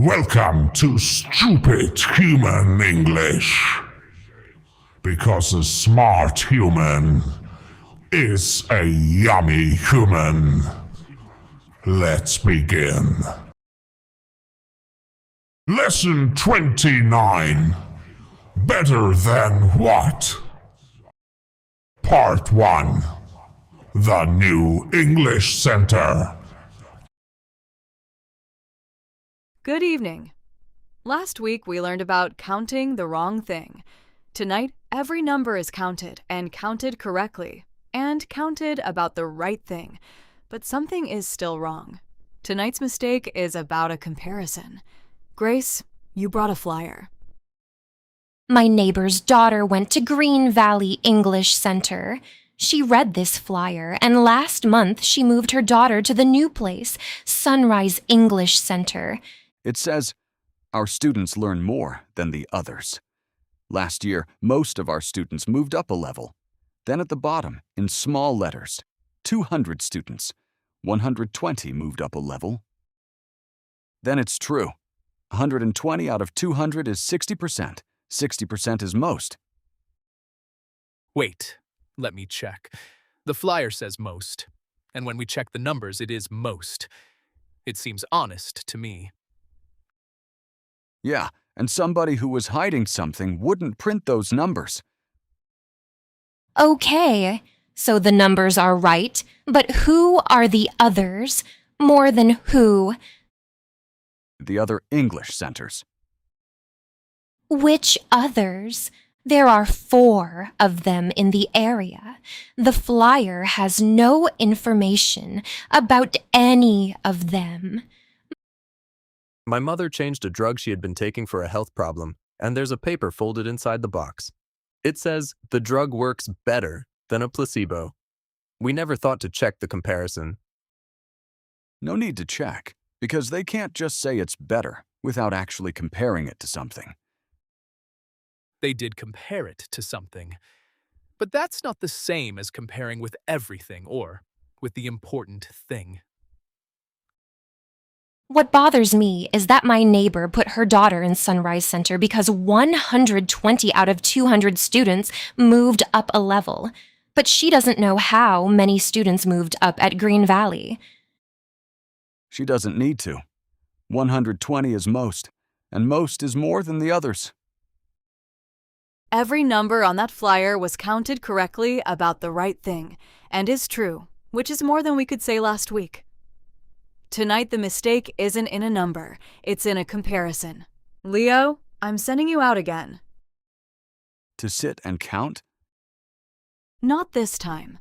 Welcome to Stupid Human English. Because a smart human is a yummy human. Let's begin. Lesson 29. Better than what? Part 1. The New English Center. Good evening. Last week we learned about counting the wrong thing. Tonight, every number is counted and counted correctly, and counted about the right thing. But something is still wrong. Tonight's mistake is about a comparison. Grace, you brought a flyer. My neighbor's daughter went to Green Valley English Center. She read this flyer, and last month she moved her daughter to the new place, Sunrise English Center. It says, our students learn more than the others. Last year, most of our students moved up a level. Then at the bottom, in small letters, 200 students, 120 moved up a level. Then it's true. 120 out of 200 is 60%. 60% is most. Wait, let me check. The flyer says most, and when we check the numbers, it is most. It seems honest to me. Yeah, and somebody who was hiding something wouldn't print those numbers. Okay, so the numbers are right, but who are the others? More than who? The other English centers. Which others? There are 4 of them in the area. The flyer has no information about any of them. My mother changed a drug she had been taking for a health problem, and there's a paper folded inside the box. It says the drug works better than a placebo. We never thought to check the comparison. No need to check, because they can't just say it's better without actually comparing it to something. They did compare it to something. But that's not the same as comparing with everything or with the important thing. What bothers me is that my neighbor put her daughter in Sunrise Center because 120 out of 200 students moved up a level. But she doesn't know how many students moved up at Green Valley. She doesn't need to. 120 is most, and most is more than the others. Every number on that flyer was counted correctly about the right thing, and is true, which is more than we could say last week. Tonight the mistake isn't in a number, it's in a comparison. Leo, I'm sending you out again. To sit and count? Not this time.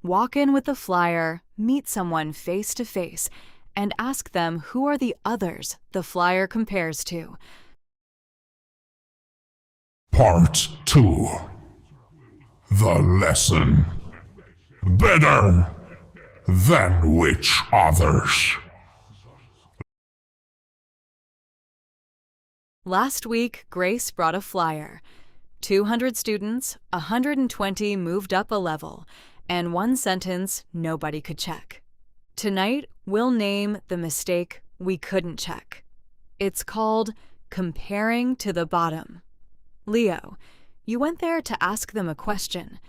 Walk in with the flyer, meet someone face to face, and ask them who are the others the flyer compares to. Part 2. The lesson. Better than which others? Last week, Grace brought a flyer. 200 students, 120 moved up a level, and one sentence nobody could check. Tonight, we'll name the mistake we couldn't check. It's called comparing to the bottom. Leo, you went there to ask them a question.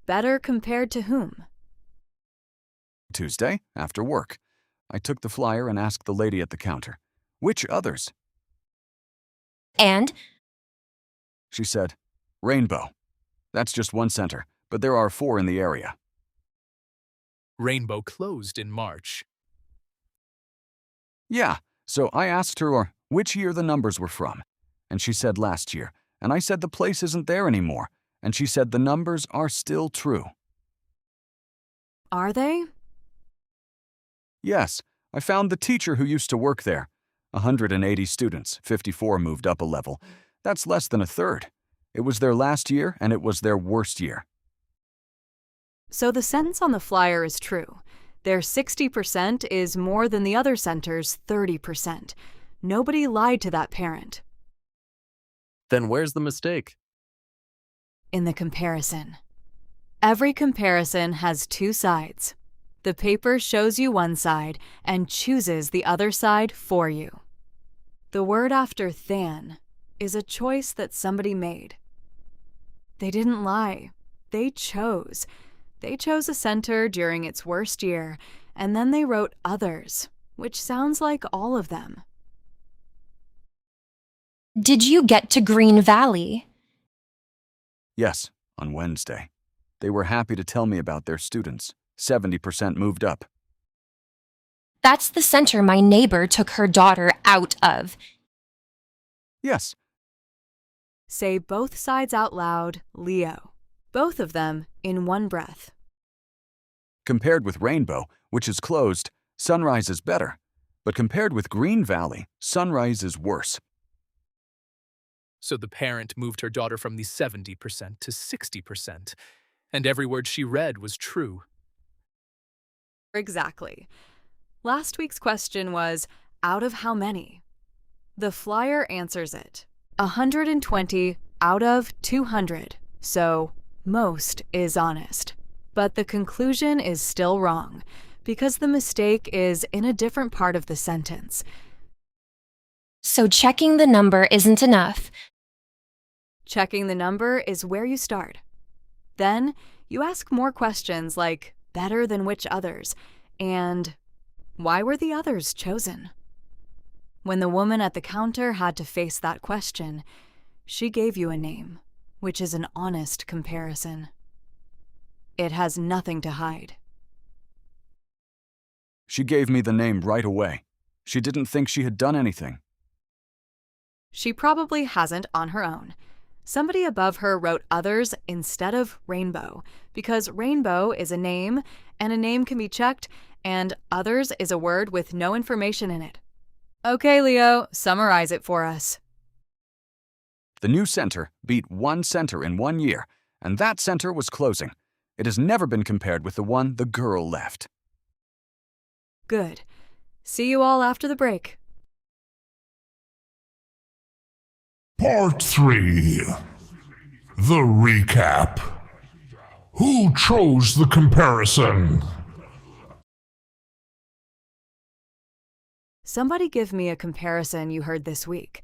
Better compared to whom? Tuesday, after work. I took the flyer and asked the lady at the counter, which others? And? She said, Rainbow. That's just one center, but there are 4 in the area. Rainbow closed in March. Yeah, so I asked her which year the numbers were from, and she said last year, and I said the place isn't there anymore, and she said the numbers are still true. Are they? Yes, I found the teacher who used to work there. 180 students, 54 moved up a level. That's less than a third. It was their last year, and it was their worst year. So the sentence on the flyer is true. Their 60% is more than the other center's 30%. Nobody lied to that parent. Then where's the mistake? In the comparison. Every comparison has 2 sides. The paper shows you one side and chooses the other side for you. The word after than is a choice that somebody made. They didn't lie. They chose. They chose a center during its worst year, and then they wrote others, which sounds like all of them. Did you get to Green Valley? Yes, on Wednesday. They were happy to tell me about their students. 70% moved up. That's the center my neighbor took her daughter out of. Yes, Say both sides out loud, Leo. Both of them in one breath. compared with Rainbow, which is closed, Sunrise is better. But compared with Green Valley, Sunrise is worse. So the parent moved her daughter from the 70% to 60%, and every word she read was true. Exactly. Last week's question was, out of how many? The flyer answers it. 120 out of 200. So, most is honest. But the conclusion is still wrong, because the mistake is in a different part of the sentence. So checking the number isn't enough. Checking the number is where you start. Then, you ask more questions like, better than which others, and why were the others chosen? When the woman at the counter had to face that question, she gave you a name, which is an honest comparison. It has nothing to hide. She gave me the name right away. She didn't think she had done anything. She probably hasn't on her own. Somebody above her wrote others instead of Rainbow, because Rainbow is a name, and a name can be checked, and others is a word with no information in it. Okay, Leo, summarize it for us. The new center beat one center in 1 year, and that center was closing. It has never been compared with the one the girl left. Good. See you all after the break. Part 3. The recap. Who chose the comparison? Somebody give me a comparison you heard this week.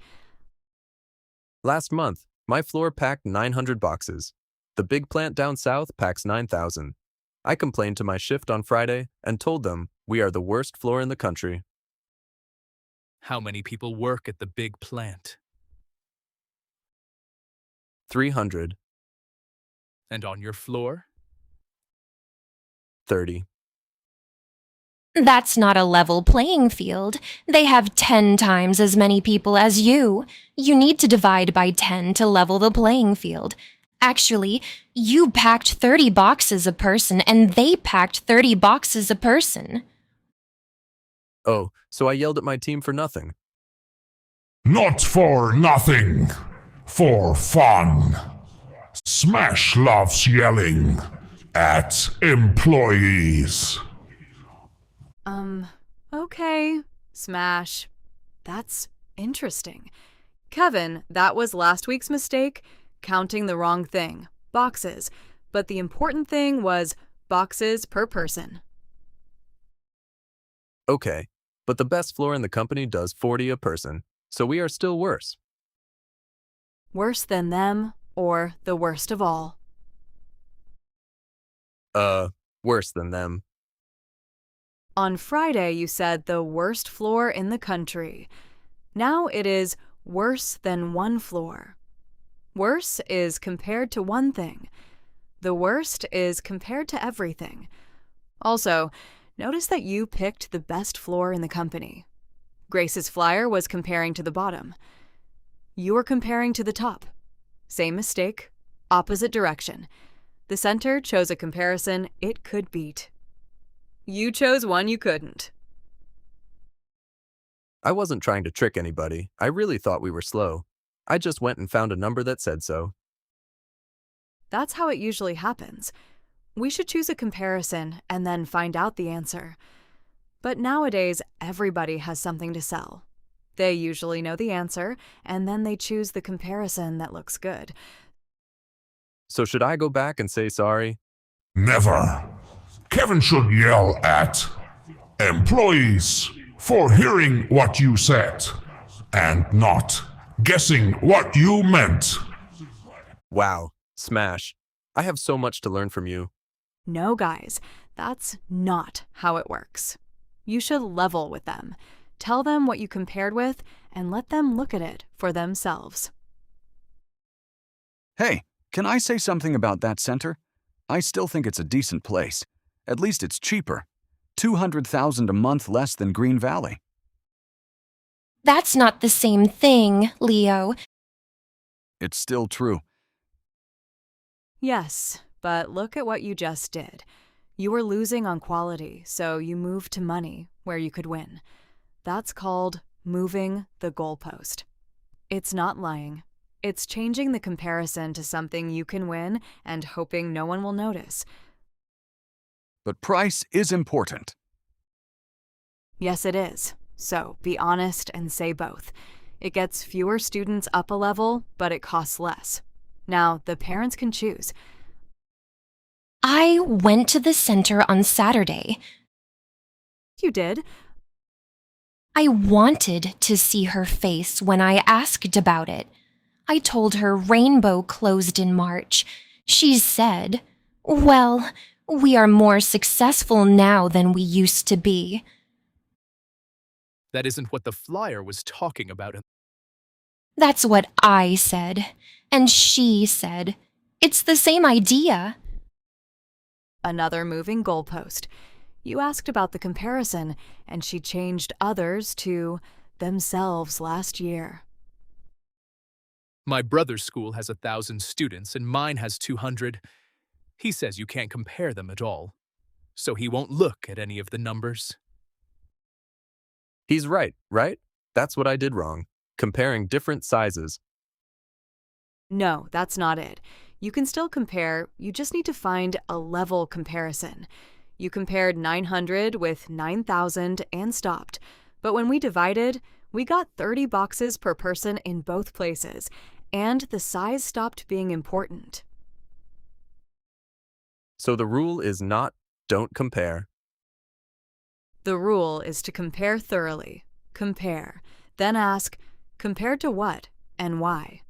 Last month, my floor packed 900 boxes. The big plant down south packs 9,000. I complained to my shift on Friday and told them we are the worst floor in the country. How many people work at the big plant? 300, And on your floor? 30. That's not a level playing field. They have 10 times as many people as you. You need to divide by 10 to level the playing field. Actually, you packed 30 boxes a person and they packed 30 boxes a person. Oh, so I yelled at my team for nothing. Not for nothing. For fun. Smash loves yelling at employees. Okay, Smash. That's interesting. Kevin, that was last week's mistake, counting the wrong thing, boxes. But the important thing was boxes per person. Okay, but the best floor in the company does 40 a person, so we are still worse. Worse than them, or the worst of all. Worse than them. On Friday, you said the worst floor in the country. Now it is worse than one floor. Worse is compared to one thing. The worst is compared to everything. Also, notice that you picked the best floor in the company. Grace's flyer was comparing to the bottom. You were comparing to the top. Same mistake, opposite direction. The center chose a comparison it could beat. You chose one you couldn't. I wasn't trying to trick anybody. I really thought we were slow. I just went and found a number that said so. That's how it usually happens. We should choose a comparison and then find out the answer. But nowadays, everybody has something to sell. They usually know the answer, and then they choose the comparison that looks good. So should I go back and say sorry? Never. Kevin should yell at employees for hearing what you said. and not guessing what you meant. Wow, Smash. I have so much to learn from you. No, guys, that's not how it works. You should level with them. Tell them what you compared with and let them look at it for themselves. Hey, can I say something about that center? I still think it's a decent place. At least it's cheaper. $200,000 a month less than Green Valley. That's not the same thing, Leo. It's still true. Yes, but look at what you just did. You were losing on quality, so you moved to money where you could win. That's called moving the goalpost. It's not lying. It's changing the comparison to something you can win and hoping no one will notice. But price is important. Yes, it is. So be honest and say both. It gets fewer students up a level, but it costs less. Now, the parents can choose. I went to the center on Saturday. You did. I wanted to see her face when I asked about it. I told her Rainbow closed in March. She said, "Well, we are more successful now than we used to be." That isn't what the flyer was talking about. That's what I said. And she said, "It's the same idea." Another moving goalpost. You asked about the comparison, and she changed others to themselves last year. My brother's school has 1,000 students and mine has 200. He says you can't compare them at all, so he won't look at any of the numbers. He's right? That's what I did wrong. Comparing different sizes. No, that's not it. You can still compare, you just need to find a level comparison. You compared 900 with 9,000 and stopped. But when we divided, we got 30 boxes per person in both places, and the size stopped being important. So the rule is not don't compare. The rule is to compare thoroughly. Compare. Then ask, compared to what and why?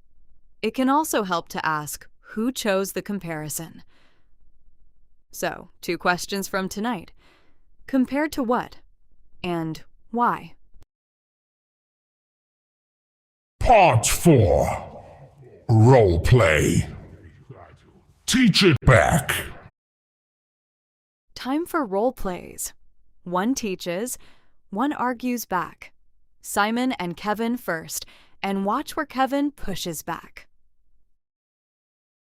It can also help to ask, who chose the comparison? So, 2 questions from tonight. Compared to what? And why? Part 4. Role play. Teach it back. Time for role plays. One teaches, one argues back. Simon and Kevin first, and watch where Kevin pushes back.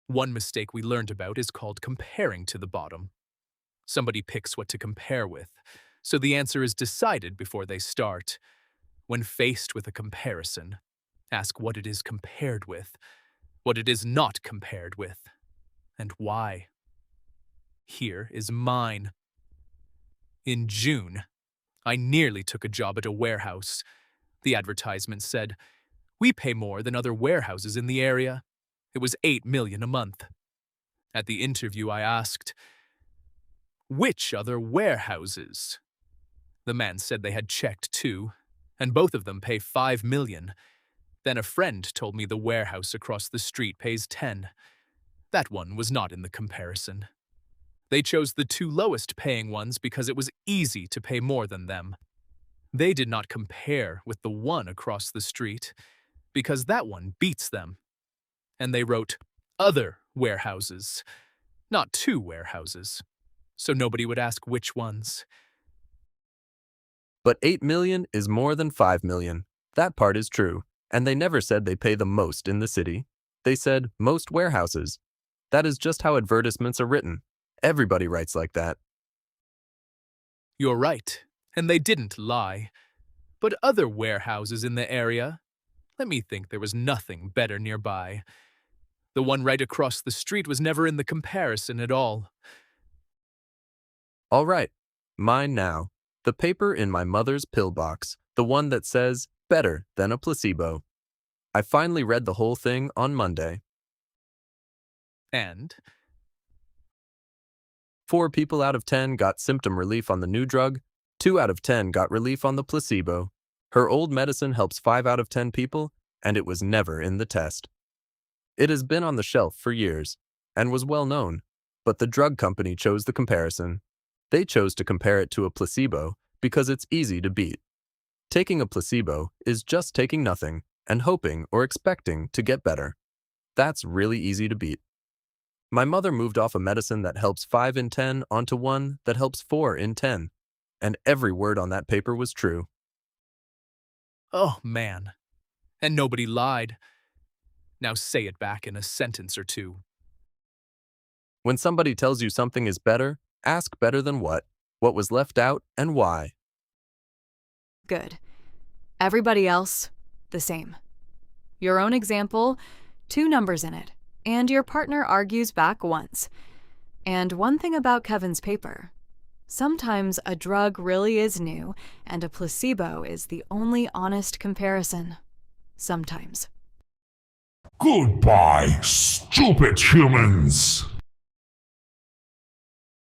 One mistake we learned about is called comparing to the bottom. Somebody picks what to compare with, so the answer is decided before they start. When faced with a comparison, ask what it is compared with, what it is not compared with, and why. Here is mine. In June, I nearly took a job at a warehouse. The advertisement said, "We pay more than other warehouses in the area." It was $8 million a month. At the interview, I asked, "Which other warehouses?" The man said they had checked too, and both of them pay $5 million. Then a friend told me the warehouse across the street pays 10. That one was not in the comparison. They chose the 2 lowest paying ones because it was easy to pay more than them. They did not compare with the one across the street because that one beats them. And they wrote other warehouses, not 2 warehouses, so nobody would ask which ones. But 8 million is more than 5 million. That part is true. And they never said they pay the most in the city. They said most warehouses. That is just how advertisements are written. Everybody writes like that. You're right, and they didn't lie. But other warehouses in the area? Let me think, there was nothing better nearby. The one right across the street was never in the comparison at all. All right, mine now. The paper in my mother's pill box, the one that says better than a placebo. I finally read the whole thing on Monday. And 4 people out of 10 got symptom relief on the new drug, 2 out of 10 got relief on the placebo. Her old medicine helps 5 out of 10 people, and it was never in the test. It has been on the shelf for years and was well known, but the drug company chose the comparison. They chose to compare it to a placebo because it's easy to beat. Taking a placebo is just taking nothing and hoping or expecting to get better. That's really easy to beat. My mother moved off a medicine that helps 5 in 10 onto one that helps 4 in 10, and every word on that paper was true. Oh, man. And nobody lied. Now say it back in a sentence or two. When somebody tells you something is better, ask better than what was left out, and why. Good. Everybody else, the same. Your own example, 2 numbers in it, and your partner argues back once. And one thing about Kevin's paper, sometimes a drug really is new, and a placebo is the only honest comparison. Sometimes. Goodbye, stupid humans!